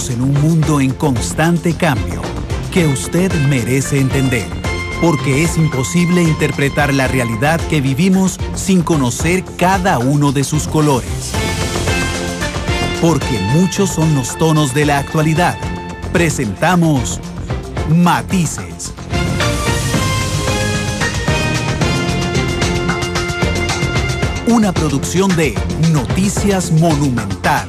Vivimos en un mundo en constante cambio que usted merece entender, porque es imposible interpretar la realidad que vivimos sin conocer cada uno de sus colores. Porque muchos son los tonos de la actualidad. Presentamos Matices. Una producción de Noticias Monumental.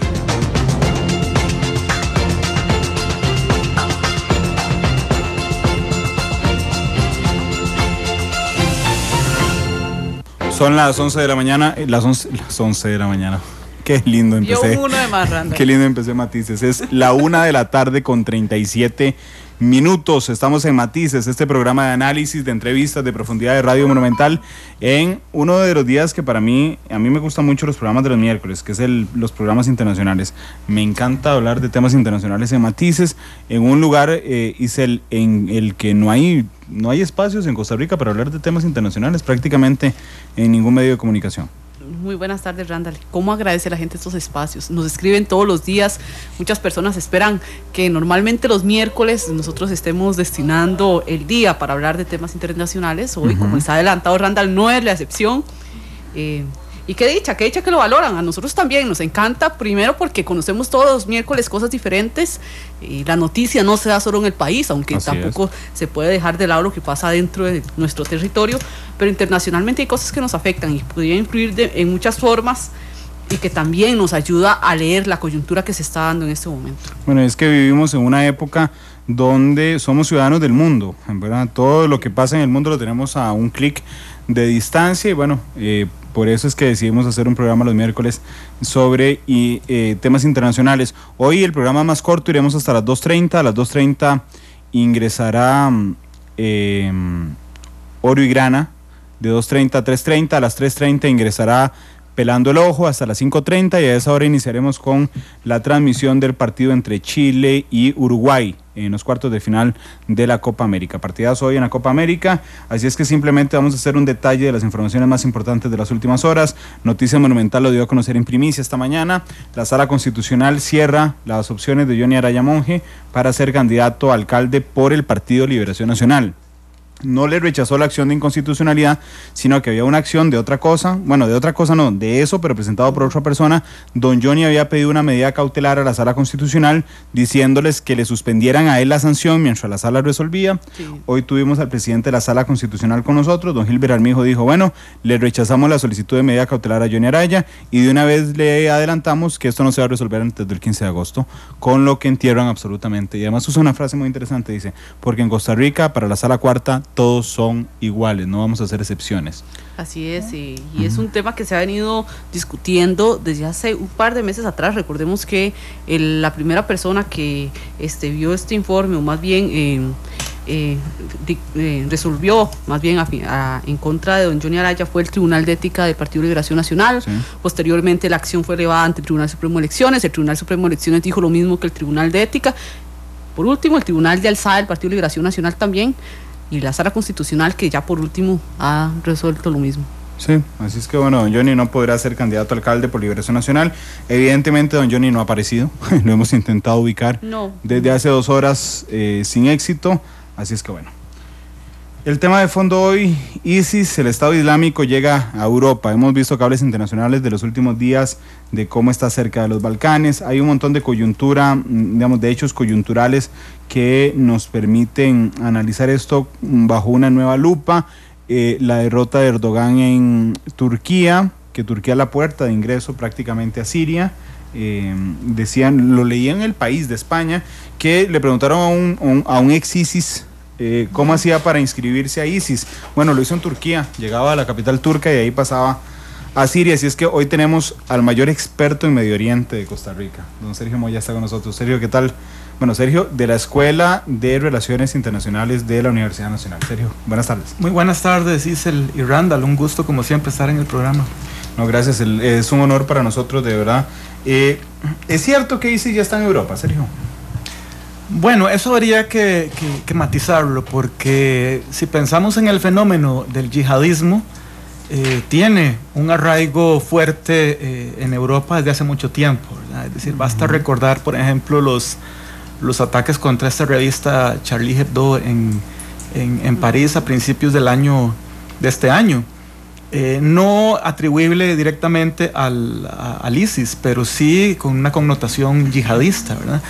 Son las 11 de la mañana, las 11 de la mañana. Qué lindo empecé. Yo uno de más, Randall. Qué lindo empecé Matices. Es la 1 de la tarde con 37 minutos. Estamos en Matices, este programa de análisis, de entrevistas, de profundidad de Radio Monumental, en uno de los días que a mí me gustan mucho los programas de los miércoles, que es los programas internacionales. Me encanta hablar de temas internacionales en Matices, en un lugar, Isel, en el que no hay espacios en Costa Rica para hablar de temas internacionales, prácticamente en ningún medio de comunicación. Muy buenas tardes, Randall. ¿Cómo agradece la gente estos espacios? Nos escriben todos los días. Muchas personas esperan que normalmente los miércoles nosotros estemos destinando el día para hablar de temas internacionales. Hoy, como está adelantado Randall, no es la excepción. Y qué dicha que lo valoran. A nosotros también nos encanta, primero porque conocemos todos los miércoles cosas diferentes, y la noticia no se da solo en el país, aunque Así tampoco se puede dejar de lado lo que pasa dentro de nuestro territorio, pero internacionalmente hay cosas que nos afectan y podrían influir en muchas formas, y que también nos ayuda a leer la coyuntura que se está dando en este momento. Bueno, es que vivimos en una época donde somos ciudadanos del mundo, ¿verdad? Todo lo que pasa en el mundo lo tenemos a un clic de distancia, y bueno, por eso es que decidimos hacer un programa los miércoles sobre temas internacionales. Hoy el programa más corto, iremos hasta las 2:30. A las 2:30 ingresará Oro y Grana, de 2:30 a 3:30. A las 3:30 ingresará Pelando el Ojo hasta las 5:30, y a esa hora iniciaremos con la transmisión del partido entre Chile y Uruguay en los cuartos de final de la Copa América. Partidazo hoy en la Copa América, así es que simplemente vamos a hacer un detalle de las informaciones más importantes de las últimas horas. Noticia Monumental lo dio a conocer en primicia esta mañana. La Sala Constitucional cierra las opciones de Johnny Araya Monge para ser candidato a alcalde por el Partido Liberación Nacional. No le rechazó la acción de inconstitucionalidad, sino que había una acción de otra cosa, de eso, pero presentado por otra persona. Don Johnny había pedido una medida cautelar a la Sala Constitucional, diciéndoles que le suspendieran a él la sanción mientras la Sala resolvía. Sí. Hoy tuvimos al presidente de la Sala Constitucional con nosotros, don Gilbert Armijo, dijo, bueno, le rechazamos la solicitud de medida cautelar a Johnny Araya, y de una vez le adelantamos que esto no se va a resolver antes del 15 de agosto, con lo que entierran absolutamente. Y además usa una frase muy interesante, dice, porque en Costa Rica, para la Sala Cuarta, todos son iguales, no vamos a hacer excepciones. Así es, y es un tema que se ha venido discutiendo desde hace un par de meses atrás. Recordemos que la primera persona que vio este informe, o más bien resolvió más bien en contra de don Johnny Araya, fue el Tribunal de Ética del Partido Liberación Nacional. Sí. Posteriormente la acción fue elevada ante el Tribunal Supremo de Elecciones. El Tribunal Supremo de Elecciones dijo lo mismo que el Tribunal de Ética. Por último, el Tribunal de Alzada del Partido Liberación Nacional también, y la Sala Constitucional, que ya por último ha resuelto lo mismo. Sí, así es que bueno, don Johnny no podrá ser candidato a alcalde por Liberación Nacional. Evidentemente don Johnny no ha aparecido, lo hemos intentado ubicar desde hace 2 horas sin éxito, así es que bueno. El tema de fondo hoy, ISIS, el Estado Islámico, llega a Europa. Hemos visto cables internacionales de los últimos días de cómo está cerca de los Balcanes. Hay un montón de coyuntura, digamos, de hechos coyunturales que nos permiten analizar esto bajo una nueva lupa. La derrota de Erdogan en Turquía, que Turquía es la puerta de ingreso prácticamente a Siria. Decían, lo leía en El País de España, que le preguntaron a un ex ISIS cómo hacía para inscribirse a ISIS. Bueno, lo hizo en Turquía, llegaba a la capital turca y de ahí pasaba a Siria. Así es que hoy tenemos al mayor experto en Medio Oriente de Costa Rica, don Sergio Moya está con nosotros. Sergio, ¿qué tal? Bueno, Sergio, de la Escuela de Relaciones Internacionales de la Universidad Nacional. Sergio, buenas tardes. Muy buenas tardes, Isel y Randall, un gusto como siempre estar en el programa. No, gracias, es un honor para nosotros, de verdad. ¿Es cierto que ISIS ya está en Europa, Sergio? Bueno, eso habría que matizarlo, porque si pensamos en el fenómeno del yihadismo, tiene un arraigo fuerte en Europa desde hace mucho tiempo, ¿verdad? Es decir, basta recordar, por ejemplo, los los ataques contra esta revista Charlie Hebdo en París a principios de este año. No atribuible directamente al ISIS, pero sí con una connotación yihadista, ¿verdad?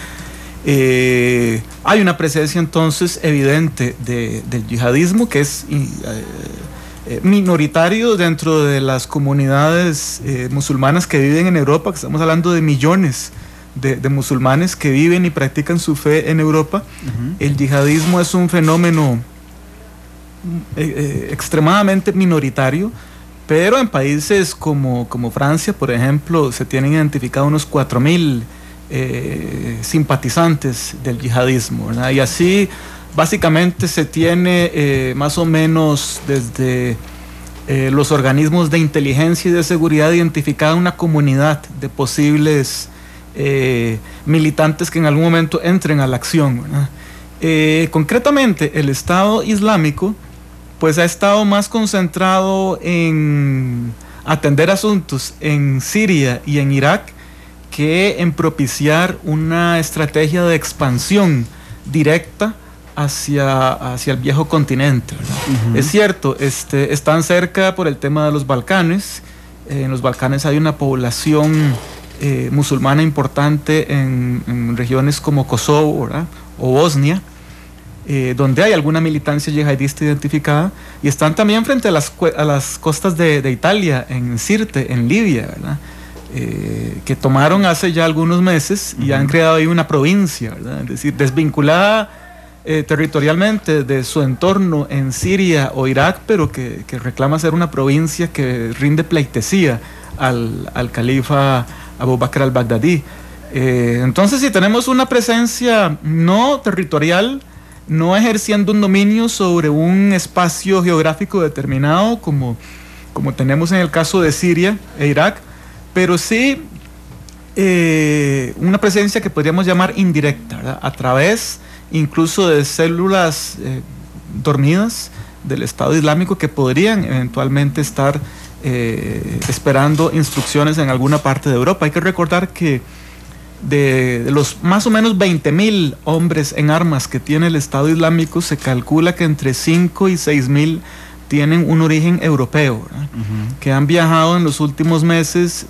Hay una presencia entonces evidente del yihadismo que es minoritario dentro de las comunidades musulmanas que viven en Europa, que estamos hablando de millones de musulmanes que viven y practican su fe en Europa. El yihadismo es un fenómeno extremadamente minoritario, pero en países como Francia, por ejemplo, se tienen identificado unos 4.000 simpatizantes del yihadismo, ¿verdad? Y así básicamente se tiene más o menos desde los organismos de inteligencia y de seguridad identificada una comunidad de posibles militantes que en algún momento entren a la acción, ¿verdad? Concretamente el Estado Islámico pues ha estado más concentrado en atender asuntos en Siria y en Irak que en propiciar una estrategia de expansión directa hacia el viejo continente, ¿verdad? Es cierto, están cerca por el tema de los Balcanes. En los Balcanes hay una población musulmana importante en regiones como Kosovo, ¿verdad? O Bosnia, donde hay alguna militancia yihadista identificada, y están también frente a las costas de Italia, en Sirte, en Libia, ¿verdad? Que tomaron hace ya algunos meses y han creado ahí una provincia, ¿verdad? Es decir, desvinculada territorialmente de su entorno en Siria o Irak, pero que reclama ser una provincia que rinde pleitesía al califa Abu Bakr al-Baghdadi. Entonces, si tenemos una presencia no territorial, no ejerciendo un dominio sobre un espacio geográfico determinado, como tenemos en el caso de Siria e Irak, pero sí una presencia que podríamos llamar indirecta, ¿verdad? A través incluso de células dormidas del Estado Islámico que podrían eventualmente estar esperando instrucciones en alguna parte de Europa. Hay que recordar que de los más o menos 20.000 hombres en armas que tiene el Estado Islámico, se calcula que entre 5 y 6.000 tienen un origen europeo, ¿verdad? Que han viajado en los últimos meses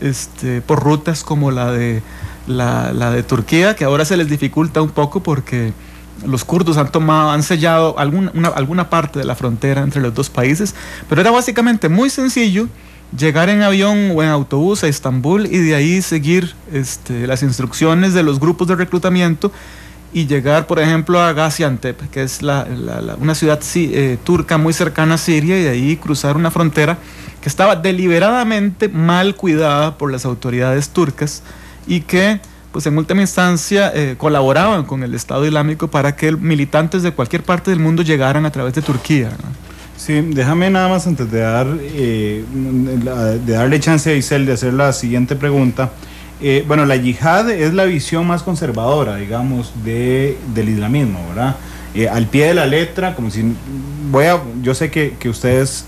por rutas como la de Turquía, que ahora se les dificulta un poco porque los kurdos han sellado alguna parte de la frontera entre los dos países, pero era básicamente muy sencillo llegar en avión o en autobús a Estambul y de ahí seguir las instrucciones de los grupos de reclutamiento y llegar, por ejemplo, a Gaziantep, que es una ciudad turca muy cercana a Siria, y de ahí cruzar una frontera que estaba deliberadamente mal cuidada por las autoridades turcas y que, pues en última instancia, colaboraban con el Estado Islámico para que militantes de cualquier parte del mundo llegaran a través de Turquía, ¿no? Sí, déjame nada más antes de darle chance a Isel de hacer la siguiente pregunta. Bueno, la yihad es la visión más conservadora, digamos, del islamismo, ¿verdad? Al pie de la letra, como si... yo sé que ustedes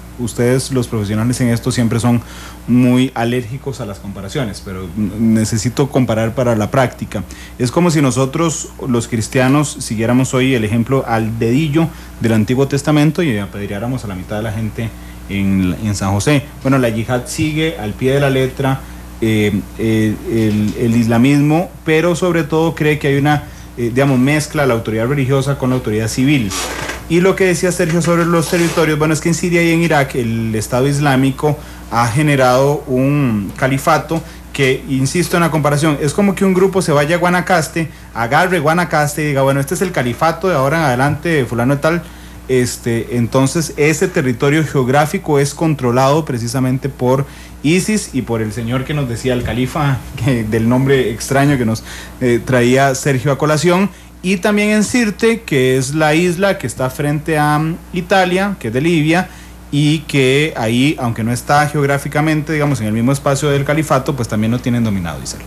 los profesionales en esto siempre son muy alérgicos a las comparaciones, pero necesito comparar para la práctica. Es como si nosotros, los cristianos, siguiéramos hoy el ejemplo al dedillo del Antiguo Testamento y apedreáramos a la mitad de la gente en San José. Bueno, la yihad sigue al pie de la letra el islamismo, pero sobre todo cree que hay una mezcla la autoridad religiosa con la autoridad civil. Y lo que decía Sergio sobre los territorios, bueno, es que en Siria y en Irak el Estado Islámico ha generado un califato que, insisto en la comparación, es como que un grupo se vaya a Guanacaste, agarre Guanacaste y diga, bueno, este es el califato de ahora en adelante, fulano de tal. Entonces ese territorio geográfico es controlado precisamente por ISIS y por el señor que nos decía el califa, del nombre extraño que nos traía Sergio a colación. Y también en Sirte, que es la isla que está frente a Italia, que es de Libia, y que ahí, aunque no está geográficamente, digamos, en el mismo espacio del califato, pues también lo tienen dominado, Isabel.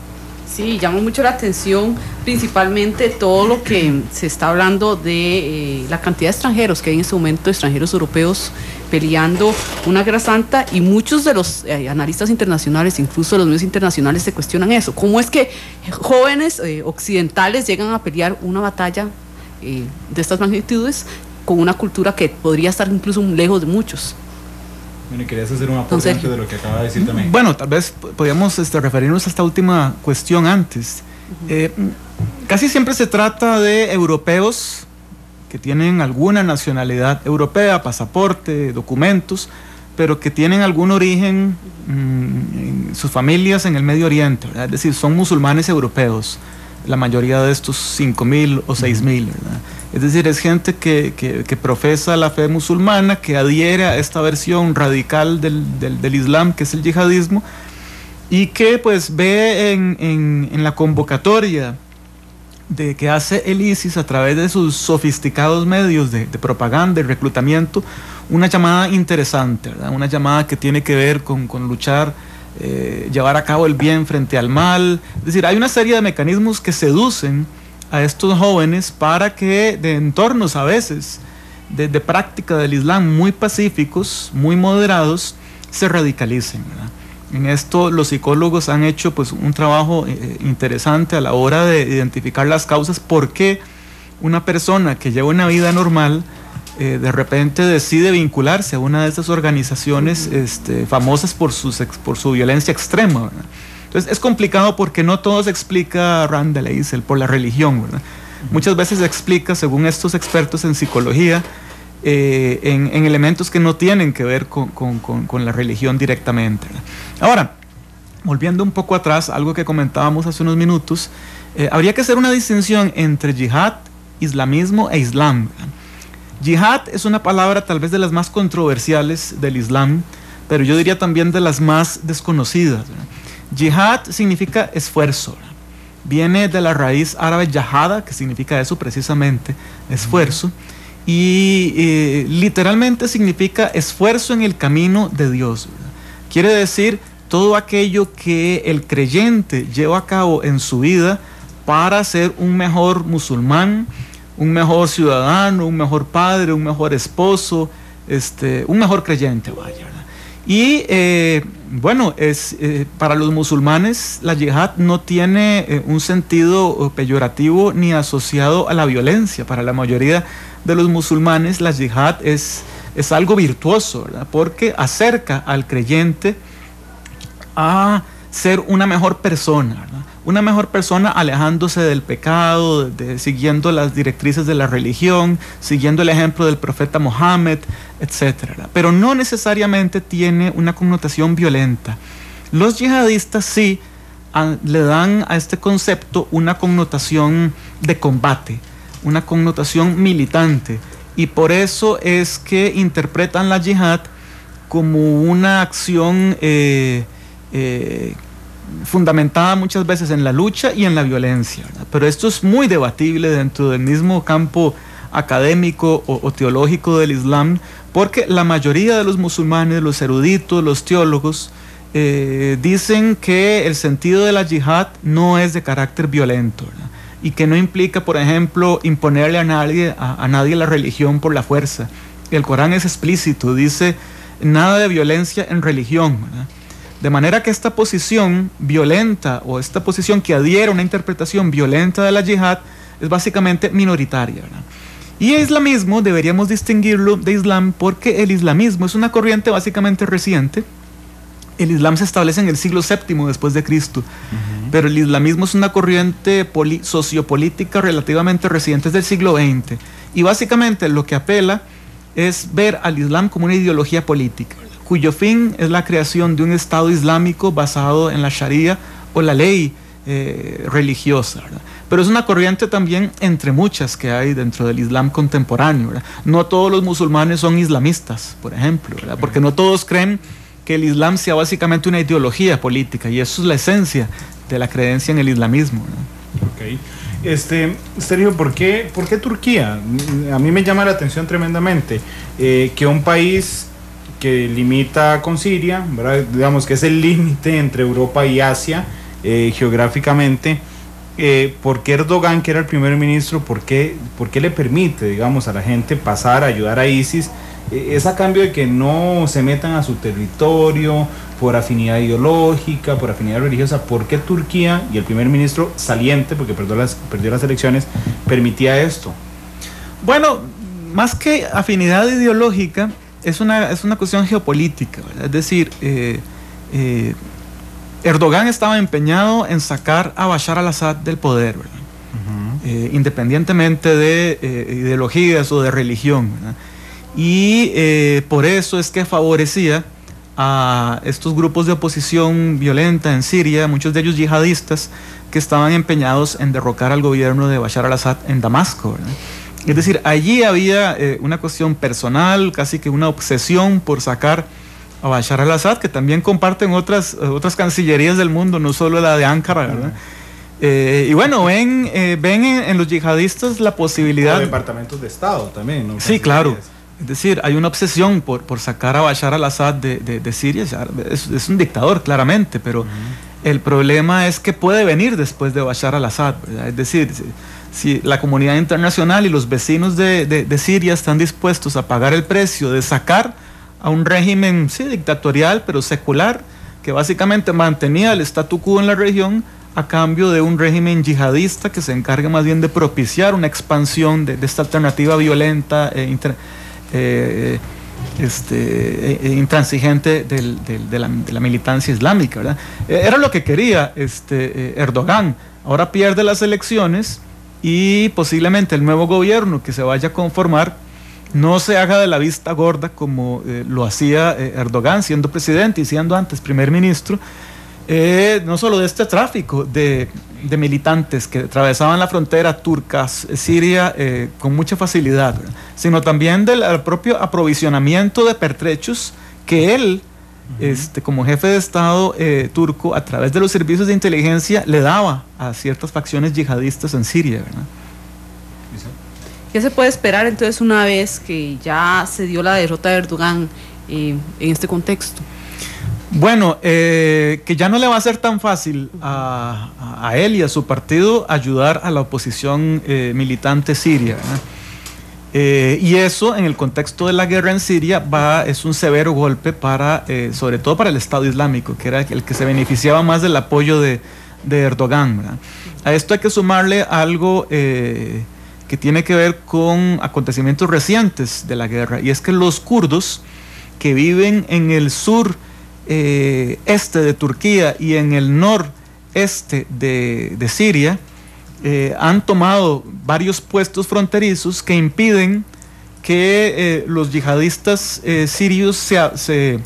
Sí, llama mucho la atención, principalmente todo lo que se está hablando de la cantidad de extranjeros que hay en este momento, extranjeros europeos peleando una guerra santa, y muchos de los analistas internacionales, incluso los medios internacionales, se cuestionan eso. ¿Cómo es que jóvenes occidentales llegan a pelear una batalla de estas magnitudes con una cultura que podría estar incluso lejos de muchos? Bueno, y querías hacer un aporte antes de lo que acaba de decir también. Bueno, tal vez podríamos referirnos a esta última cuestión antes. Casi siempre se trata de europeos que tienen alguna nacionalidad europea, pasaporte, documentos, pero que tienen algún origen en sus familias en el Medio Oriente, ¿verdad? Es decir, son musulmanes europeos, la mayoría de estos 5.000 o 6.000, ¿verdad? Es decir, es gente que profesa la fe musulmana, que adhiere a esta versión radical del Islam, que es el yihadismo, y que pues ve en la convocatoria que hace el ISIS a través de sus sofisticados medios de propaganda y reclutamiento, una llamada interesante, ¿verdad? Una llamada que tiene que ver con luchar, llevar a cabo el bien frente al mal. Es decir, hay una serie de mecanismos que seducen a estos jóvenes para que de entornos a veces de práctica del Islam muy pacíficos, muy moderados, se radicalicen, ¿verdad? En esto los psicólogos han hecho pues un trabajo interesante a la hora de identificar las causas por qué una persona que lleva una vida normal de repente decide vincularse a una de esas organizaciones famosas por su violencia extrema, ¿verdad? Entonces es complicado porque no todo se explica, Randall Eisel, por la religión, ¿verdad? Muchas veces se explica, según estos expertos en psicología, en elementos que no tienen que ver con la religión directamente, ¿verdad? Ahora, volviendo un poco atrás, algo que comentábamos hace unos minutos, habría que hacer una distinción entre yihad, islamismo e islam, ¿verdad? Yihad es una palabra tal vez de las más controversiales del Islam, pero yo diría también de las más desconocidas, ¿verdad? Yihad significa esfuerzo, ¿verdad? Viene de la raíz árabe yahada, que significa eso precisamente, esfuerzo, y literalmente significa esfuerzo en el camino de Dios, ¿verdad? Quiere decir todo aquello que el creyente lleva a cabo en su vida para ser un mejor musulmán, un mejor ciudadano, un mejor padre, un mejor esposo, un mejor creyente, vaya, ¿verdad? Y bueno, para los musulmanes la yihad no tiene un sentido peyorativo ni asociado a la violencia. Para la mayoría de los musulmanes la yihad es algo virtuoso, ¿verdad? Porque acerca al creyente a ser una mejor persona, ¿verdad? Una mejor persona alejándose del pecado, siguiendo las directrices de la religión, siguiendo el ejemplo del profeta Mohammed, etc. Pero no necesariamente tiene una connotación violenta. Los yihadistas sí le dan a este concepto una connotación de combate, una connotación militante, y por eso es que interpretan la yihad como una acción fundamentada muchas veces en la lucha y en la violencia, ¿verdad? Pero esto es muy debatible dentro del mismo campo académico o teológico del Islam, porque la mayoría de los musulmanes, los eruditos, los teólogos, dicen que el sentido de la yihad no es de carácter violento, ¿verdad? Y que no implica, por ejemplo, imponerle a nadie la religión por la fuerza. El Corán es explícito, dice nada de violencia en religión, ¿verdad? De manera que esta posición violenta, o esta posición que adhiere a una interpretación violenta de la yihad, es básicamente minoritaria, ¿verdad? Y el islamismo deberíamos distinguirlo de Islam, porque el islamismo es una corriente básicamente reciente. El Islam se establece en el siglo VII después de Cristo, pero el islamismo es una corriente sociopolítica relativamente reciente, es del siglo XX, y básicamente lo que apela es ver al Islam como una ideología política, cuyo fin es la creación de un Estado islámico basado en la Sharia o la ley religiosa, ¿verdad? Pero es una corriente también entre muchas que hay dentro del Islam contemporáneo, ¿verdad? No todos los musulmanes son islamistas, por ejemplo, ¿verdad? Porque no todos creen que el Islam sea básicamente una ideología política, y eso es la esencia de la creencia en el islamismo, ¿no? Okay. Sergio, ¿por qué Turquía? A mí me llama la atención tremendamente que un país que limita con Siria, ¿verdad? Digamos que es el límite entre Europa y Asia, geográficamente. ¿Por qué Erdogan, que era el primer ministro, por qué le permite, digamos, a la gente pasar a ayudar a ISIS? ¿Es a cambio de que no se metan a su territorio por afinidad ideológica, por afinidad religiosa? ¿Por qué Turquía y el primer ministro saliente, porque perdió las elecciones, permitía esto? Bueno, más que afinidad ideológica, es una cuestión geopolítica, ¿verdad? Es decir, Erdogan estaba empeñado en sacar a Bashar al-Assad del poder, ¿verdad? Independientemente de ideologías o de religión, ¿verdad? Y por eso es que favorecía a estos grupos de oposición violenta en Siria, muchos de ellos yihadistas, que estaban empeñados en derrocar al gobierno de Bashar al-Assad en Damasco, ¿verdad? Es decir, allí había una cuestión personal, casi que una obsesión por sacar a Bashar al-Assad, que también comparten otras cancillerías del mundo, no solo la de Ankara, ¿verdad? Y bueno, ven en los yihadistas la posibilidad... O departamentos de Estado también, ¿no? Sí, claro. Es decir, hay una obsesión por sacar a Bashar al-Assad de Siria. Es un dictador, claramente, pero el problema es que puede venir después de Bashar al-Assad, ¿verdad? Es decir, si la comunidad internacional y los vecinos de Siria están dispuestos a pagar el precio de sacar a un régimen, sí, dictatorial, pero secular, que básicamente mantenía el statu quo en la región, a cambio de un régimen yihadista que se encarga más bien de propiciar una expansión de esta alternativa violenta intransigente de la militancia islámica, ¿verdad? Era lo que quería Erdogan. Ahora pierde las elecciones y posiblemente el nuevo gobierno que se vaya a conformar no se haga de la vista gorda como lo hacía Erdogan siendo presidente y siendo antes primer ministro, no solo de este tráfico de militantes que atravesaban la frontera turca-siria con mucha facilidad, ¿verdad? Sino también del propio aprovisionamiento de pertrechos que él, como jefe de Estado turco, a través de los servicios de inteligencia, le daba a ciertas facciones yihadistas en Siria, ¿verdad? ¿Qué se puede esperar entonces una vez que ya se dio la derrota de Erdogan en este contexto? Bueno, que ya no le va a ser tan fácil a él y a su partido ayudar a la oposición militante siria, ¿verdad? Y eso, en el contexto de la guerra en Siria, es un severo golpe sobre todo para el Estado Islámico, que era el que se beneficiaba más del apoyo de Erdogan, ¿verdad? A esto hay que sumarle algo que tiene que ver con acontecimientos recientes de la guerra, y es que los kurdos que viven en el sur este de Turquía y en el noreste de Siria han tomado varios puestos fronterizos que impiden que los yihadistas sirios se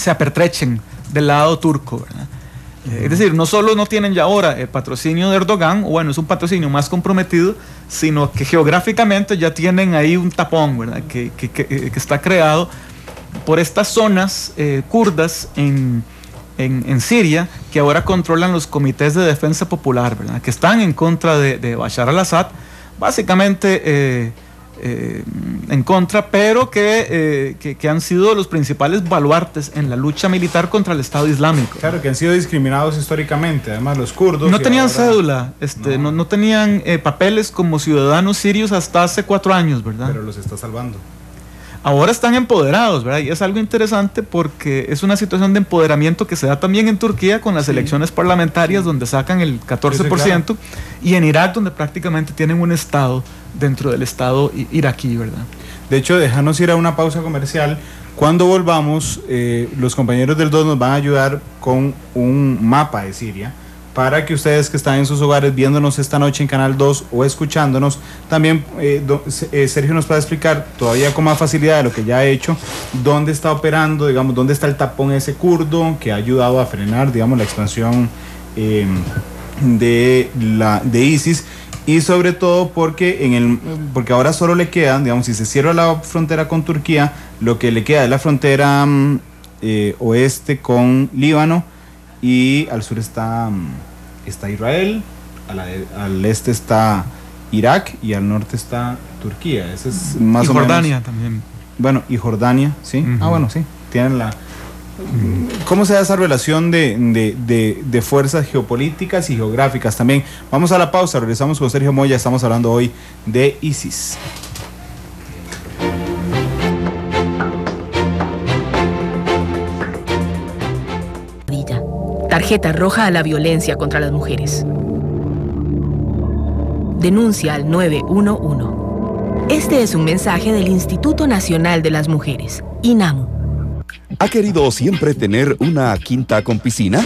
apertrechen del lado turco, ¿verdad? Es decir, no solo no tienen ya ahora el patrocinio de Erdogan, o bueno, es un patrocinio más comprometido, sino que geográficamente ya tienen ahí un tapón, ¿verdad? Que está creado por estas zonas kurdas en Siria, que ahora controlan los comités de defensa popular, ¿verdad? Que están en contra de Bashar al-Assad, básicamente en contra, pero que han sido los principales baluartes en la lucha militar contra el Estado Islámico. Claro, que han sido discriminados históricamente, además los kurdos. No tenían cédula, no tenían papeles como ciudadanos sirios hasta hace 4 años, ¿verdad? Pero los está salvando. Ahora están empoderados, ¿verdad? Y es algo interesante porque es una situación de empoderamiento que se da también en Turquía con las elecciones parlamentarias, donde sacan el 14%, sí, claro. Y en Irak, donde prácticamente tienen un Estado dentro del Estado iraquí, ¿verdad? De hecho, déjanos ir a una pausa comercial. Cuando volvamos, los compañeros del 2 nos van a ayudar con un mapa de Siria, para que ustedes que están en sus hogares viéndonos esta noche en Canal 2 o escuchándonos, también Sergio nos puede explicar todavía con más facilidad de lo que ya ha hecho, dónde está operando, digamos, dónde está el tapón ese kurdo que ha ayudado a frenar, digamos, la expansión de ISIS, y sobre todo porque ahora solo le quedan, digamos, si se cierra la frontera con Turquía, lo que le queda es la frontera oeste con Líbano, y al sur está Israel, al este está Irak y al norte está Turquía. Ese es más y o Jordania menos, también. Bueno, y Jordania, sí. Bueno, sí. Tienen ¿Cómo se da esa relación de fuerzas geopolíticas y geográficas también? Vamos a la pausa, regresamos con Sergio Moya, estamos hablando hoy de ISIS. Tarjeta roja a la violencia contra las mujeres. Denuncia al 911. Este es un mensaje del Instituto Nacional de las Mujeres, INAMU. ¿Ha querido siempre tener una quinta con piscina?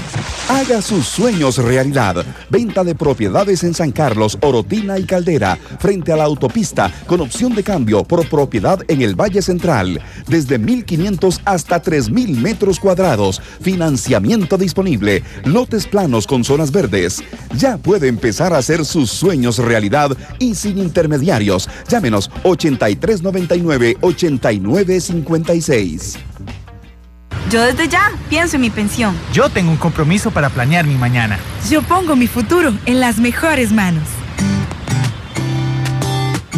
Haga sus sueños realidad. Venta de propiedades en San Carlos, Orotina y Caldera, frente a la autopista, con opción de cambio por propiedad en el Valle Central. Desde 1.500 hasta 3.000 metros cuadrados. Financiamiento disponible. Lotes planos con zonas verdes. Ya puede empezar a hacer sus sueños realidad y sin intermediarios. Llámenos 8399-8956. Yo desde ya pienso en mi pensión. Yo tengo un compromiso para planear mi mañana. Yo pongo mi futuro en las mejores manos.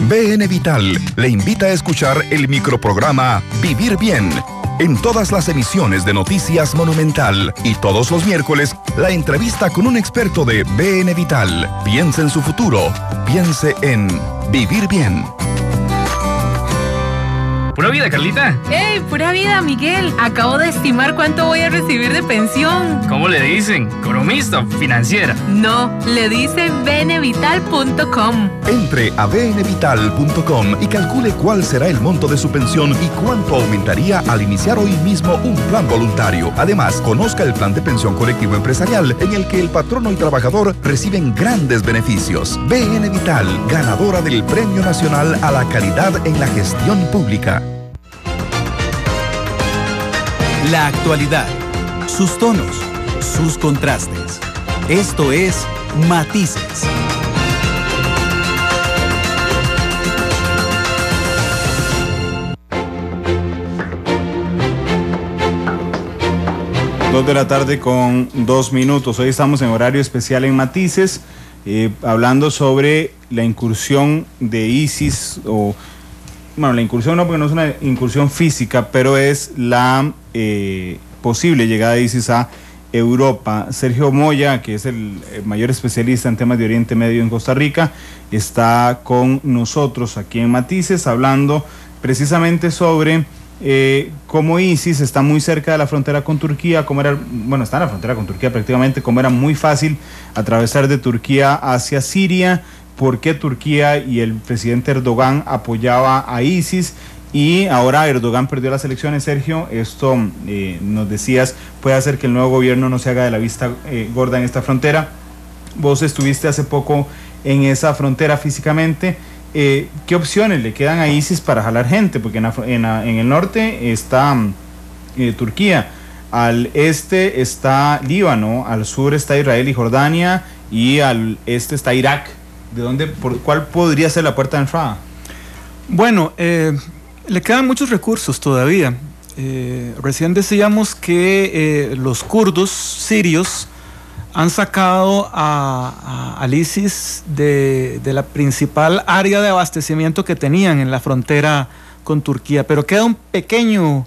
BN Vital le invita a escuchar el microprograma Vivir Bien. En todas las emisiones de Noticias Monumental y todos los miércoles, la entrevista con un experto de BN Vital. Piense en su futuro. Piense en Vivir Bien. Pura vida, Carlita. ¡Ey, pura vida, Miguel! Acabo de estimar cuánto voy a recibir de pensión. ¿Cómo le dicen? ¿Economista o financiera? No, le dicen bnvital.com. Entre a bnvital.com y calcule cuál será el monto de su pensión y cuánto aumentaría al iniciar hoy mismo un plan voluntario. Además, conozca el plan de pensión colectivo empresarial en el que el patrono y trabajador reciben grandes beneficios. BN Vital, ganadora del Premio Nacional a la Calidad en la Gestión Pública. La actualidad, sus tonos, sus contrastes. Esto es Matices. Dos de la tarde con 2 minutos. Hoy estamos en horario especial en Matices, hablando sobre la incursión de ISIS o... Bueno, la incursión no, porque no es una incursión física, pero es la posible llegada de ISIS a Europa. Sergio Moya, que es el mayor especialista en temas de Oriente Medio en Costa Rica, está con nosotros aquí en Matices, hablando precisamente sobre cómo ISIS está muy cerca de la frontera con Turquía, está en la frontera con Turquía prácticamente, cómo era muy fácil atravesar de Turquía hacia Siria, por qué Turquía y el presidente Erdogan apoyaba a ISIS, y ahora Erdogan perdió las elecciones. Sergio, esto nos decías, puede hacer que el nuevo gobierno no se haga de la vista gorda en esta frontera. Vos estuviste hace poco en esa frontera físicamente. ¿Qué opciones le quedan a ISIS para jalar gente? Porque en el norte está Turquía, al este está Líbano, al sur está Israel y Jordania, y al este está Irak. ¿Cuál podría ser la puerta de entrada? Bueno, le quedan muchos recursos todavía. Recién decíamos que los kurdos sirios han sacado al ISIS de la principal área de abastecimiento que tenían en la frontera con Turquía, pero queda un pequeño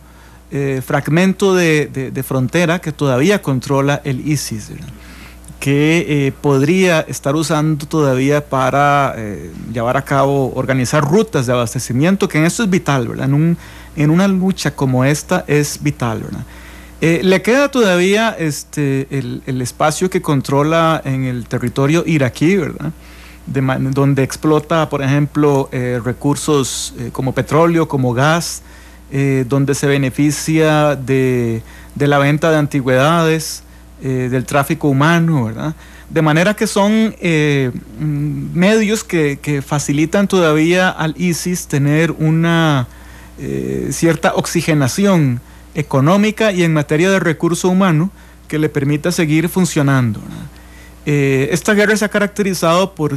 fragmento de frontera que todavía controla el ISIS, ¿verdad? Que podría estar usando todavía para llevar a cabo, organizar rutas de abastecimiento, que en esto es vital, ¿verdad? En una lucha como esta es vital, ¿verdad? Le queda todavía el espacio que controla en el territorio iraquí, ¿verdad? Donde explota, por ejemplo, recursos como petróleo, como gas, donde se beneficia de la venta de antigüedades, del tráfico humano, ¿verdad? De manera que son medios que facilitan todavía al ISIS tener una cierta oxigenación económica y en materia de recurso humano que le permita seguir funcionando, ¿verdad? Esta guerra se ha caracterizado por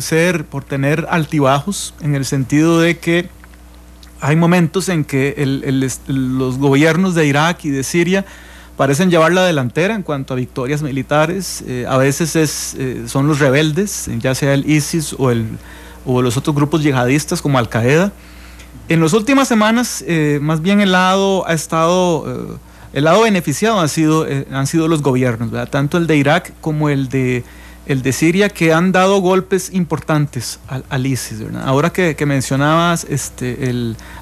tener altibajos, en el sentido de que hay momentos en que los gobiernos de Irak y de Siria parecen llevar la delantera en cuanto a victorias militares. A veces son los rebeldes, ya sea el ISIS o los otros grupos yihadistas como Al-Qaeda. En las últimas semanas, más bien el lado ha estado el lado beneficiado han sido los gobiernos, ¿verdad? Tanto el de Irak como el de Siria, que han dado golpes importantes al ISIS, ¿verdad? Ahora que mencionabas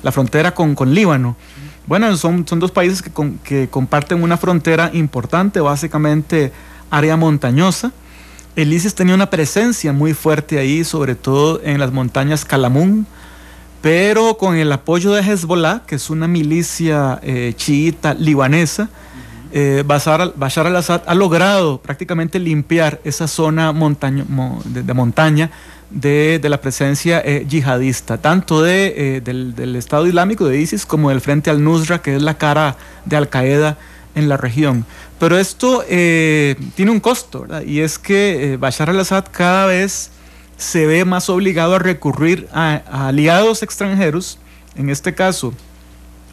la frontera con Líbano, bueno, son dos países que comparten una frontera importante, básicamente área montañosa. El ISIS tenía una presencia muy fuerte ahí, sobre todo en las montañas Kalamun, pero con el apoyo de Hezbollah, que es una milicia chiita libanesa, Bashar al-Assad ha logrado prácticamente limpiar esa zona de montaña de la presencia yihadista, tanto del Estado Islámico, de ISIS, como del Frente al-Nusra, que es la cara de Al-Qaeda en la región. Pero esto tiene un costo, ¿verdad? Y es que Bashar al-Assad cada vez se ve más obligado a recurrir a aliados extranjeros, en este caso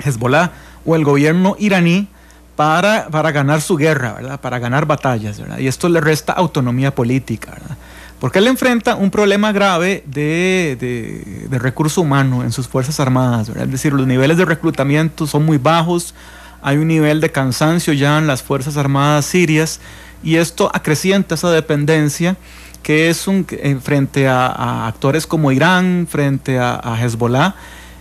Hezbollah o el gobierno iraní, para ganar su guerra, ¿verdad? Para ganar batallas, ¿verdad? Y esto le resta autonomía política, ¿verdad? Porque él enfrenta un problema grave de recurso humano en sus fuerzas armadas, ¿verdad? Es decir, los niveles de reclutamiento son muy bajos, hay un nivel de cansancio ya en las fuerzas armadas sirias, y esto acrecienta esa dependencia que es frente a actores como Irán, frente a Hezbollah,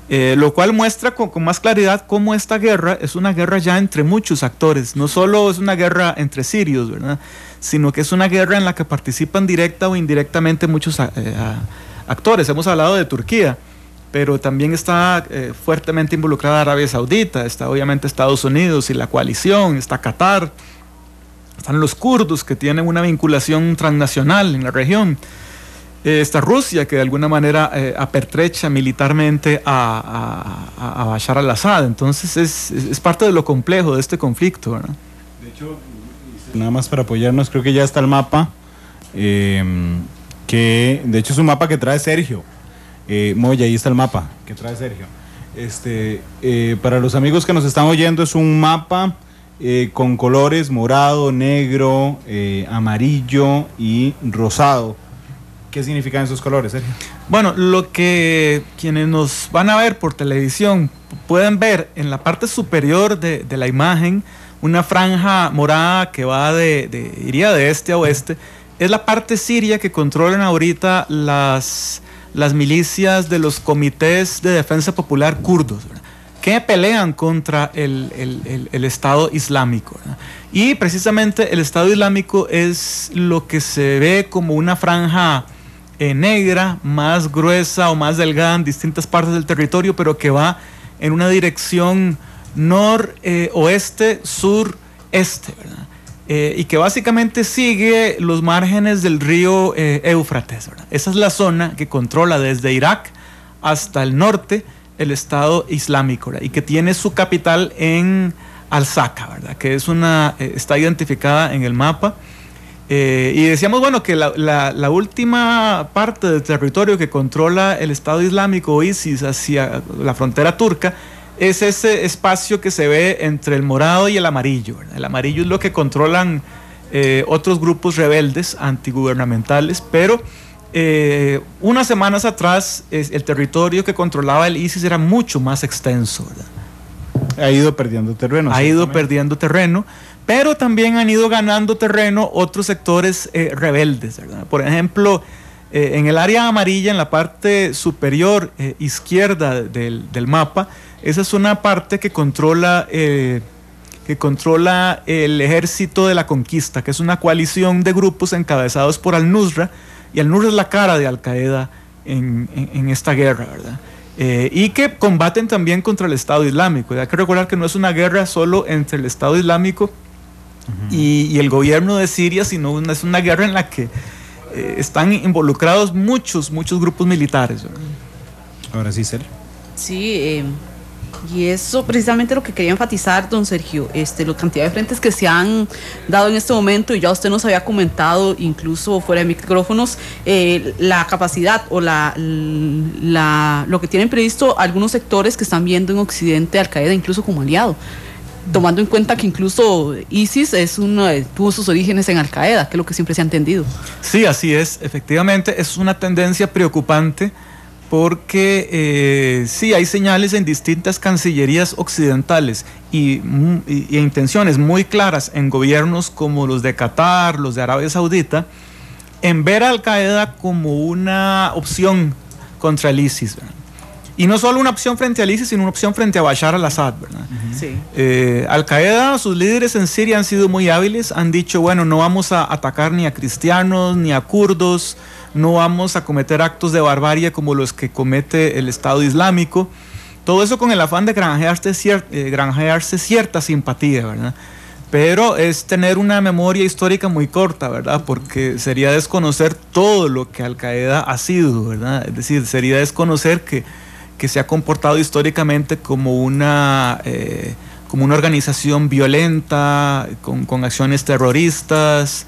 lo cual muestra con más claridad cómo esta guerra es una guerra ya entre muchos actores. No solo es una guerra entre sirios, ¿verdad?, sino que es una guerra en la que participan directa o indirectamente muchos actores. Hemos hablado de Turquía, pero también está fuertemente involucrada Arabia Saudita, está obviamente Estados Unidos y la coalición, está Qatar, están los kurdos, que tienen una vinculación transnacional en la región, está Rusia, que de alguna manera apertrecha militarmente a Bashar al-Assad. Entonces es parte de lo complejo de este conflicto, ¿verdad? De hecho, nada más para apoyarnos, creo que ya está el mapa, que de hecho es un mapa que trae Sergio. Moya, ahí está el mapa que trae Sergio. Para los amigos que nos están oyendo, es un mapa con colores morado, negro, amarillo y rosado. ¿Qué significan esos colores, Sergio? Bueno, lo que quienes nos van a ver por televisión pueden ver en la parte superior de la imagen una franja morada que va iría de este a oeste. Es la parte siria que controlan ahorita las milicias de los comités de defensa popular kurdos, ¿verdad?, que pelean contra el Estado Islámico, ¿verdad? Y precisamente el Estado Islámico es lo que se ve como una franja negra, más gruesa o más delgada en distintas partes del territorio, pero que va en una dirección oeste, sur-este, ¿verdad? Y que básicamente sigue los márgenes del río Éufrates, ¿verdad? Esa es la zona que controla desde Irak hasta el norte el Estado Islámico, ¿verdad?, y que tiene su capital en Al-Saka, ¿verdad?, que está identificada en el mapa. Y decíamos, bueno, que la última parte del territorio que controla el Estado Islámico o ISIS hacia la frontera turca es ese espacio que se ve entre el morado y el amarillo, ¿verdad? El amarillo es lo que controlan otros grupos rebeldes antigubernamentales, pero unas semanas atrás el territorio que controlaba el ISIS era mucho más extenso, ¿verdad? Ha ido perdiendo terreno. Ha ido perdiendo terreno, pero también han ido ganando terreno otros sectores rebeldes, ¿verdad? Por ejemplo, en el área amarilla, en la parte superior izquierda del mapa, esa es una parte que controla el Ejército de la Conquista, que es una coalición de grupos encabezados por Al-Nusra, y Al-Nusra es la cara de Al-Qaeda en esta guerra, ¿verdad? Y que combaten también contra el Estado Islámico. Hay que recordar que no es una guerra solo entre el Estado Islámico y el gobierno de Siria, sino es una guerra en la que están involucrados muchos grupos militares, ¿verdad? Ahora sí, Sergio. Sí, y eso precisamente lo que quería enfatizar, don Sergio, la cantidad de frentes que se han dado en este momento, y ya usted nos había comentado, incluso fuera de micrófonos, la capacidad o lo que tienen previsto algunos sectores que están viendo en Occidente Al Qaeda incluso como aliado, tomando en cuenta que incluso ISIS tuvo sus orígenes en Al Qaeda, que es lo que siempre se ha entendido. Sí, así es, efectivamente es una tendencia preocupante, porque sí hay señales en distintas cancillerías occidentales y intenciones muy claras en gobiernos como los de Qatar, los de Arabia Saudita, en ver a Al Qaeda como una opción contra el ISIS, ¿verdad? Y no solo una opción frente al ISIS, sino una opción frente a Bashar al-Assad, ¿verdad? Sí. Al Qaeda, sus líderes en Siria han sido muy hábiles, han dicho, bueno, no vamos a atacar ni a cristianos ni a kurdos, no vamos a cometer actos de barbarie como los que comete el Estado Islámico, todo eso con el afán de granjearse cierta simpatía, ¿verdad? Pero es tener una memoria histórica muy corta, ¿verdad? Porque sería desconocer todo lo que Al Qaeda ha sido, ¿verdad? Es decir, sería desconocer que se ha comportado históricamente como una organización violenta, con acciones terroristas,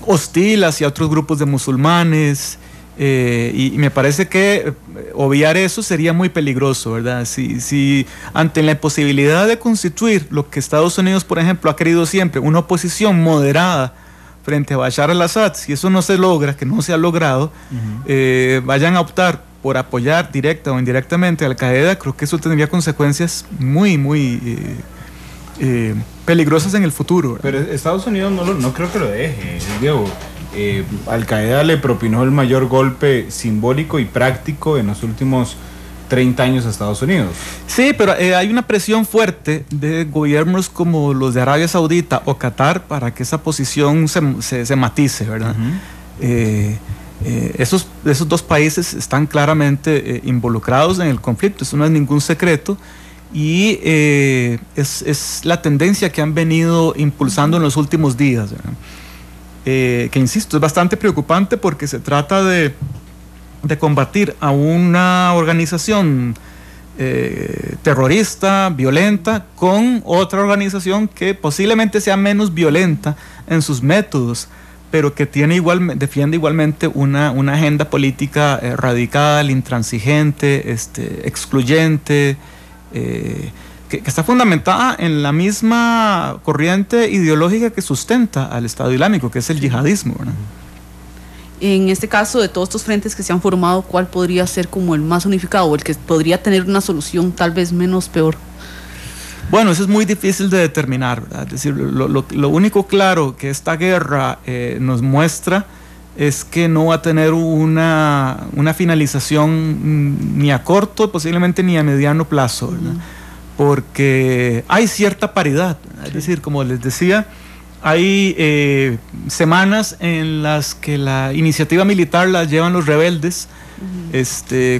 hostil hacia otros grupos de musulmanes, y me parece que obviar eso sería muy peligroso, ¿verdad? Si ante la imposibilidad de constituir lo que Estados Unidos, por ejemplo, ha querido siempre, una oposición moderada frente a Bashar al-Assad, si eso no se logra, que no se ha logrado, vayan a optar por apoyar directa o indirectamente a Al Qaeda, creo que eso tendría consecuencias muy, muy peligrosas en el futuro, ¿verdad? Pero Estados Unidos no creo que lo deje, Diego. Al Qaeda le propinó el mayor golpe simbólico y práctico en los últimos 30 años a Estados Unidos. Sí, pero hay una presión fuerte de gobiernos como los de Arabia Saudita o Qatar para que esa posición se matice, ¿verdad? Esos dos países están claramente involucrados en el conflicto, eso no es ningún secreto, y es la tendencia que han venido impulsando en los últimos días, ¿verdad? Que insisto, es bastante preocupante porque se trata de combatir a una organización terrorista, violenta, con otra organización que posiblemente sea menos violenta en sus métodos, pero que defiende igualmente una agenda política radical, intransigente, excluyente, que está fundamentada en la misma corriente ideológica que sustenta al Estado Islámico, que es el yihadismo, ¿verdad? En este caso, de todos estos frentes que se han formado, ¿cuál podría ser como el más unificado o el que podría tener una solución tal vez menos peor? Bueno, eso es muy difícil de determinar, ¿verdad? Es decir, lo único claro que esta guerra nos muestra es que no va a tener una finalización ni a corto, posiblemente ni a mediano plazo, ¿verdad? Porque hay cierta paridad, ¿verdad? Es decir, como les decía, hay semanas en las que la iniciativa militar la llevan los rebeldes,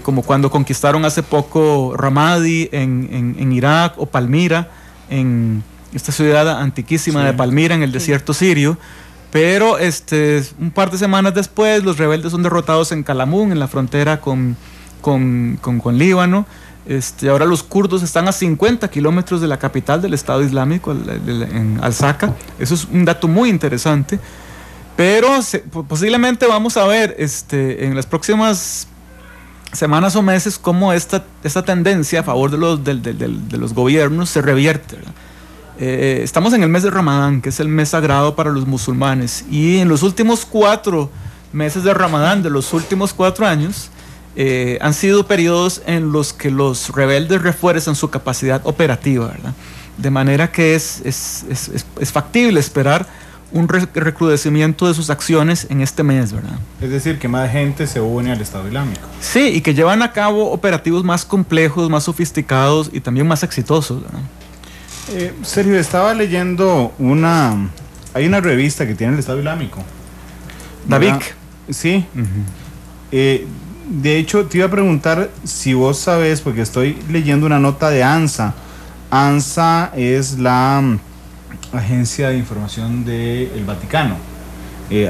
como cuando conquistaron hace poco Ramadi en Irak, o Palmira, en esta ciudad antiquísima de Palmira, en el desierto sirio. Pero un par de semanas después los rebeldes son derrotados en Calamún, en la frontera con Líbano. Ahora los kurdos están a 50 kilómetros de la capital del Estado Islámico, en Al-Saka. Eso es un dato muy interesante. Pero posiblemente vamos a ver en las próximas semanas o meses cómo esta tendencia a favor de los gobiernos se revierte, ¿verdad? Estamos en el mes de Ramadán, que es el mes sagrado para los musulmanes, y en los últimos 4 meses de Ramadán, de los últimos 4 años, han sido periodos en los que los rebeldes refuerzan su capacidad operativa, ¿verdad? De manera que es factible esperar un recrudecimiento de sus acciones en este mes, ¿verdad? Es decir, que más gente se une al Estado Islámico. Sí, y que llevan a cabo operativos más complejos, más sofisticados y también más exitosos, ¿verdad? Sergio, estaba leyendo hay una revista que tiene el Estado Islámico, Davik. Sí. De hecho, te iba a preguntar si vos sabes, porque estoy leyendo una nota de ANSA. ANSA es la Agencia de Información del Vaticano.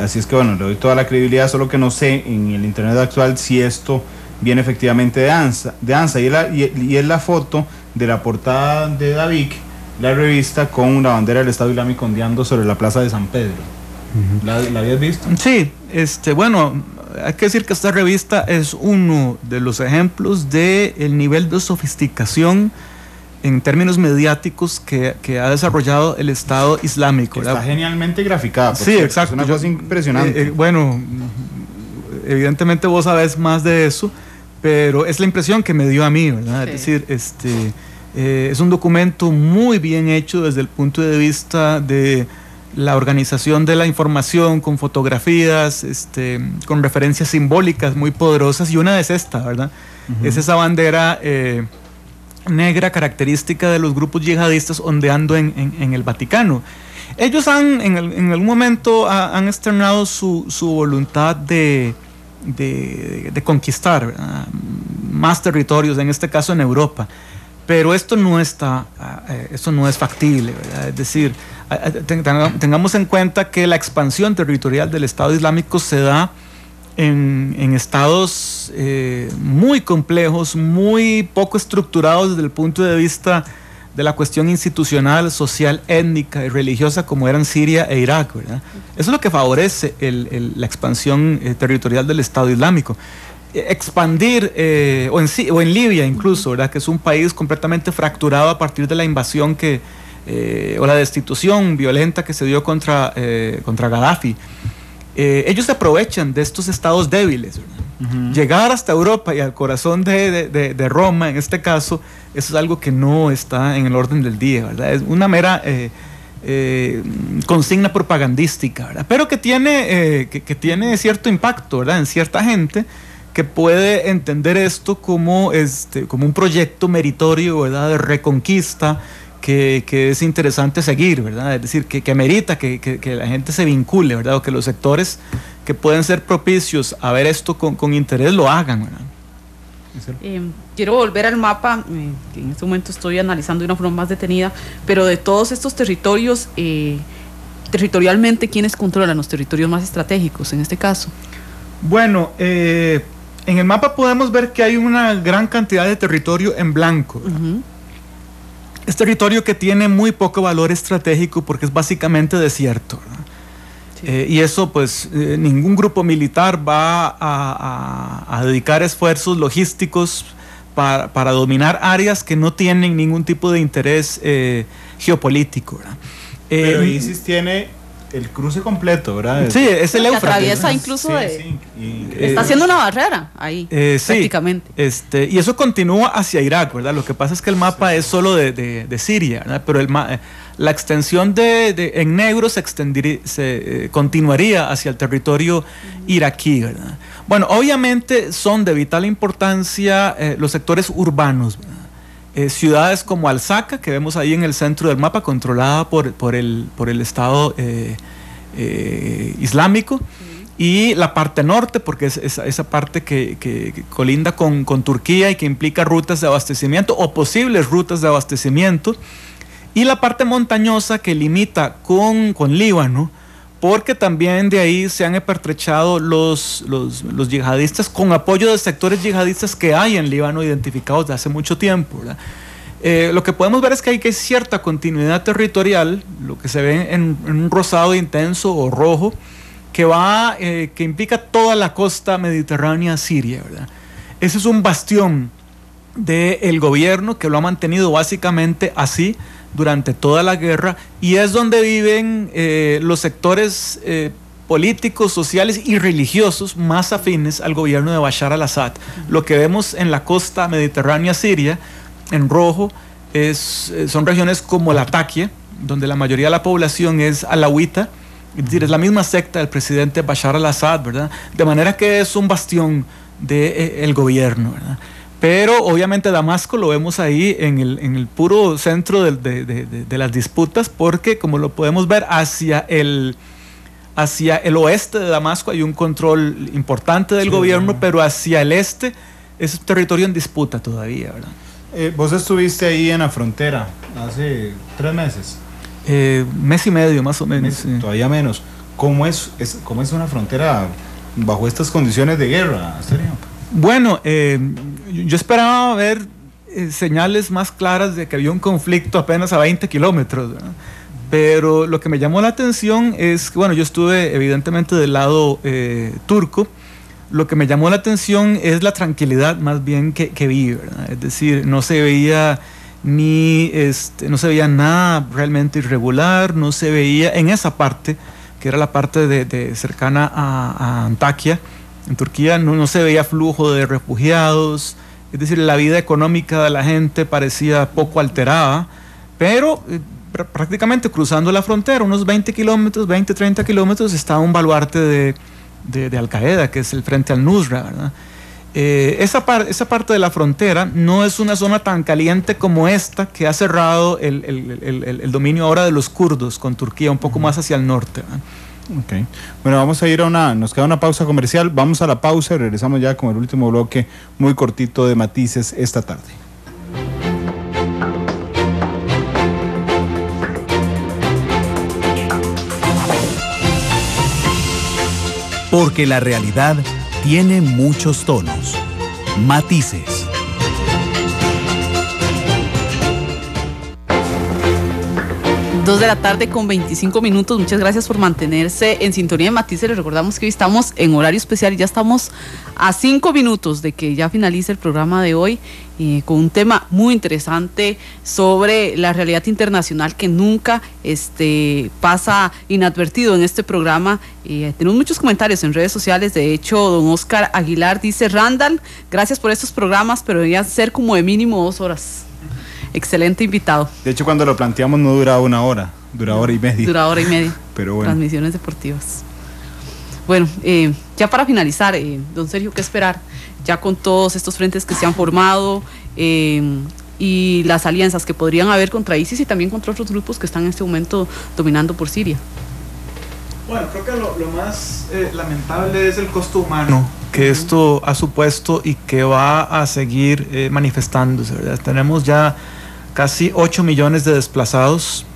Así es que bueno, le doy toda la credibilidad, solo que no sé en el internet actual si esto viene efectivamente de ANSA. Y es la foto de la portada de Davik, la revista, con la bandera del Estado Islámico ondeando sobre la plaza de San Pedro. ¿La habías visto? Sí, bueno, hay que decir que esta revista es uno de los ejemplos del nivel de sofisticación en términos mediáticos que ha desarrollado el Estado Islámico. Está genialmente graficada. Sí, exacto. Es una cosa impresionante. evidentemente vos sabés más de eso, pero es la impresión que me dio a mí, ¿verdad? Sí. Es decir, es un documento muy bien hecho desde el punto de vista de la organización de la información, con fotografías, con referencias simbólicas muy poderosas, y una es esta, ¿verdad? Es esa bandera negra característica de los grupos yihadistas ondeando en el Vaticano. Ellos en algún momento han externado su voluntad de conquistar, ¿verdad?, más territorios, en este caso en Europa, pero esto no es factible, ¿verdad? Es decir, tengamos en cuenta que la expansión territorial del Estado Islámico se da en estados muy complejos, muy poco estructurados desde el punto de vista de la cuestión institucional, social, étnica y religiosa, como eran Siria e Irak, ¿verdad? Eso es lo que favorece la expansión territorial del Estado Islámico. Expandir, o en Libia incluso, ¿verdad?, que es un país completamente fracturado a partir de la invasión o la destitución violenta que se dio contra Gaddafi. Ellos se aprovechan de estos estados débiles, ¿verdad? Llegar hasta Europa y al corazón de Roma, en este caso, eso es algo que no está en el orden del día, ¿verdad? Es una mera consigna propagandística, ¿verdad? Pero que tiene cierto impacto, ¿verdad?, en cierta gente que puede entender esto como un proyecto meritorio, ¿verdad?, de reconquista, que es interesante seguir, ¿verdad? Es decir, que amerita que la gente se vincule, ¿verdad?, o que los sectores que pueden ser propicios a ver esto con interés lo hagan, ¿verdad? Quiero volver al mapa, que en este momento estoy analizando de una forma más detenida, pero de todos estos territorios, territorialmente, ¿quiénes controlan los territorios más estratégicos en este caso? Bueno, en el mapa podemos ver que hay una gran cantidad de territorio en blanco, ¿verdad? Es territorio que tiene muy poco valor estratégico porque es básicamente desierto, ¿verdad? Sí. Y eso, pues, ningún grupo militar va a dedicar esfuerzos logísticos para dominar áreas que no tienen ningún tipo de interés geopolítico, ¿verdad? Pero ISIS tiene el cruce completo, ¿verdad? Sí, es el Éufrates. Atraviesa incluso está haciendo una barrera ahí, prácticamente. Sí, y eso continúa hacia Irak, ¿verdad? Lo que pasa es que el mapa es solo de Siria, ¿verdad? Pero la extensión en negro se continuaría hacia el territorio iraquí, ¿verdad? Bueno, obviamente son de vital importancia los sectores urbanos, ¿verdad? Ciudades como Al-Saka, que vemos ahí en el centro del mapa, controlada por el Estado Islámico, y la parte norte, porque es esa parte que colinda con Turquía y que implica rutas de abastecimiento o posibles rutas de abastecimiento, y la parte montañosa que limita con Líbano, porque también de ahí se han pertrechado los yihadistas con apoyo de sectores yihadistas que hay en Líbano identificados de hace mucho tiempo, ¿verdad? Lo que podemos ver es que hay cierta continuidad territorial, lo que se ve en un rosado intenso o rojo, que implica toda la costa mediterránea siria, ¿verdad? Ese es un bastión del gobierno que lo ha mantenido básicamente así durante toda la guerra, y es donde viven los sectores políticos, sociales y religiosos más afines al gobierno de Bashar al-Assad. Lo que vemos en la costa mediterránea siria, en rojo, son regiones como Latakia, donde la mayoría de la población es alawita, es decir, es la misma secta del presidente Bashar al-Assad, ¿verdad? De manera que es un bastión del gobierno, ¿verdad? Pero obviamente Damasco lo vemos ahí en el puro centro de las disputas, porque como lo podemos ver hacia el oeste de Damasco hay un control importante del gobierno, pero hacia el este es un territorio en disputa todavía, ¿verdad? Vos estuviste ahí en la frontera hace 3 meses. Mes y medio más o menos. Sí. Todavía menos. ¿Cómo es una frontera bajo estas condiciones de guerra, Sergio? Bueno, yo esperaba ver señales más claras de que había un conflicto apenas a 20 kilómetros, ¿verdad? Pero lo que me llamó la atención es que, bueno, yo estuve evidentemente del lado turco. Lo que me llamó la atención es la tranquilidad más bien que vi, ¿verdad? Es decir, no se veía no se veía nada realmente irregular, no se veía en esa parte, que era la parte cercana a Antakya, En Turquía no se veía flujo de refugiados, es decir, la vida económica de la gente parecía poco alterada, pero prácticamente cruzando la frontera, unos 20, 30 kilómetros, está un baluarte de Al Qaeda, que es el Frente al-Nusra, ¿verdad? Esa parte de la frontera no es una zona tan caliente como esta, que ha cerrado el dominio ahora de los kurdos con Turquía, un poco más hacia el norte, ¿verdad? Okay. Bueno, vamos a ir nos queda una pausa comercial, vamos a la pausa y regresamos ya con el último bloque muy cortito de Matices esta tarde. Porque la realidad tiene muchos tonos, matices. Dos de la tarde con 25 minutos. Muchas gracias por mantenerse en sintonía de Matices. Les recordamos que hoy estamos en horario especial y ya estamos a 5 minutos de que ya finalice el programa de hoy, con un tema muy interesante sobre la realidad internacional que nunca pasa inadvertido en este programa. Tenemos muchos comentarios en redes sociales. De hecho, don Oscar Aguilar dice: Randall, gracias por estos programas, pero deberían ser como de mínimo 2 horas. Excelente invitado. De hecho, cuando lo planteamos no duraba 1 hora, duraba hora y media. Dura hora y media. Pero bueno. Transmisiones deportivas. Bueno, ya para finalizar, don Sergio, ¿qué esperar? Ya con todos estos frentes que se han formado y las alianzas que podrían haber contra ISIS y también contra otros grupos que están en este momento dominando por Siria. Bueno, creo que lo más lamentable es el costo humano que esto ha supuesto y que va a seguir manifestándose, ¿verdad? Tenemos ya casi 8 millones de desplazados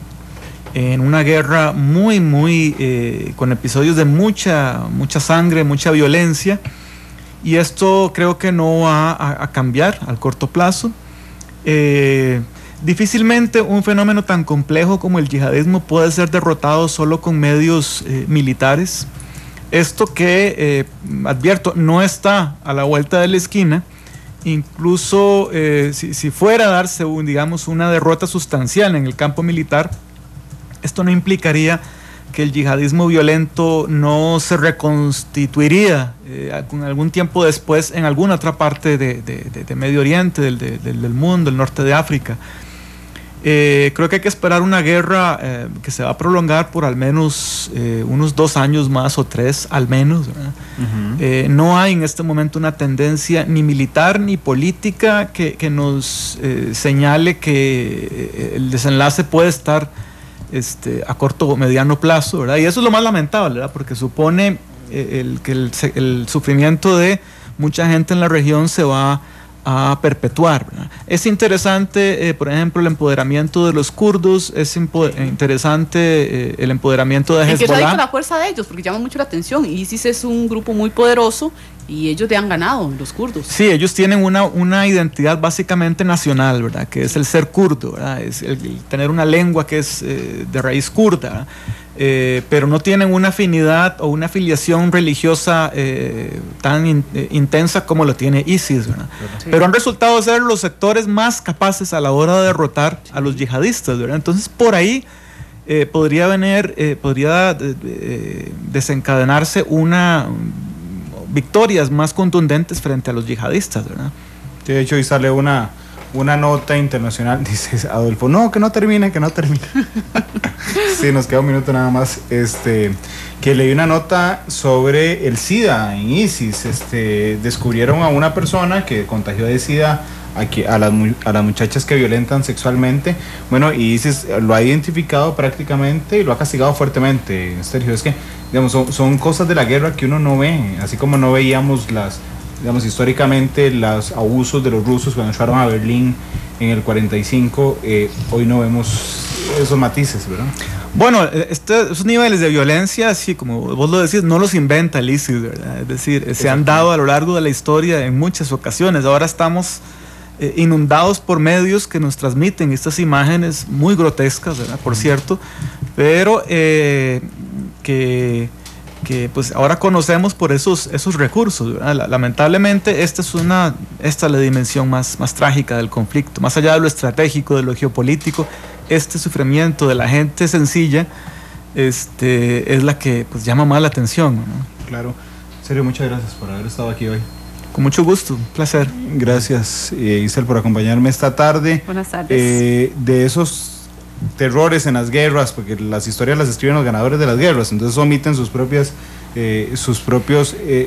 en una guerra muy con episodios de mucha sangre, mucha violencia, y esto creo que no va a cambiar al corto plazo. Difícilmente un fenómeno tan complejo como el yihadismo puede ser derrotado solo con medios militares. Esto que, advierto, no está a la vuelta de la esquina. Incluso si fuera a darse una derrota sustancial en el campo militar, esto no implicaría que el yihadismo violento no se reconstituiría con algún tiempo después en alguna otra parte de Medio Oriente, del mundo, el norte de África. Creo que hay que esperar una guerra que se va a prolongar por al menos unos 2 años más o 3 al menos, ¿verdad? No hay en este momento una tendencia ni militar ni política que nos señale que el desenlace puede estar a corto o mediano plazo, ¿verdad? Y eso es lo más lamentable, ¿verdad? Porque supone que el sufrimiento de mucha gente en la región se va a perpetuar, ¿verdad? Es interesante, por ejemplo, el empoderamiento de los kurdos, es interesante el empoderamiento de Hezbollah. ¿En qué radica la fuerza de ellos? Porque llama mucho la atención. ISIS es un grupo muy poderoso y ellos le han ganado, los kurdos. Sí, ellos tienen una identidad básicamente nacional, ¿verdad? Que es el ser kurdo, ¿verdad? Es el tener una lengua que es de raíz kurda, ¿verdad? Pero no tienen una afinidad o una afiliación religiosa tan intensa como lo tiene ISIS, ¿verdad? Sí. Pero han resultado ser los sectores más capaces a la hora de derrotar a los yihadistas, ¿verdad? Entonces por ahí podría desencadenarse victorias más contundentes frente a los yihadistas, ¿verdad? De hecho, hoy sale una nota internacional, dice Adolfo, que no termine. Sí, nos queda un minuto nada más. Que leí una nota sobre el SIDA en ISIS. Descubrieron a una persona que contagió de SIDA a las muchachas que violentan sexualmente. Bueno, y ISIS lo ha identificado prácticamente y lo ha castigado fuertemente, Sergio. Es que, digamos, son cosas de la guerra que uno no ve, así como no veíamos históricamente los abusos de los rusos cuando entraron a Berlín en el 45, hoy no vemos esos matices, ¿verdad? Bueno, esos niveles de violencia, así como vos lo decís, no los inventa el ISIS, ¿verdad? Es decir, se han dado a lo largo de la historia en muchas ocasiones. Ahora estamos inundados por medios que nos transmiten estas imágenes muy grotescas, ¿verdad? Por cierto, pero que pues ahora conocemos por esos recursos, ¿verdad? Lamentablemente esta es la dimensión más trágica del conflicto, más allá de lo estratégico, de lo geopolítico. Este sufrimiento de la gente sencilla es la que pues llama más la atención, ¿no? Claro. Sergio, muchas gracias por haber estado aquí hoy. Con mucho gusto, un placer. Gracias, Isel, por acompañarme esta tarde. Buenas tardes. De esos terrores en las guerras, porque las historias las escriben los ganadores de las guerras, entonces omiten sus propias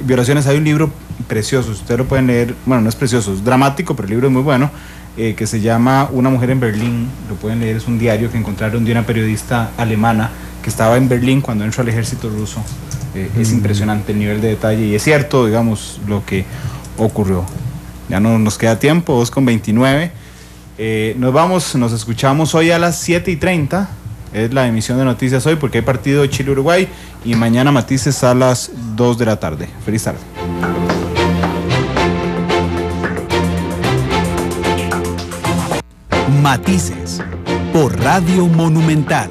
violaciones. Hay un libro precioso, ustedes lo pueden leer, bueno, no es precioso, es dramático, pero el libro es muy bueno, que se llama Una mujer en Berlín. Lo pueden leer, es un diario que encontraron de una periodista alemana que estaba en Berlín cuando entró al ejército ruso. Es impresionante el nivel de detalle y es cierto, digamos, lo que ocurrió. Ya no nos queda tiempo, 2:29. Nos escuchamos hoy a las 7:30. Es la emisión de noticias hoy porque hay partido Chile-Uruguay y mañana Matices a las 2 de la tarde. Feliz tarde. Matices por Radio Monumental.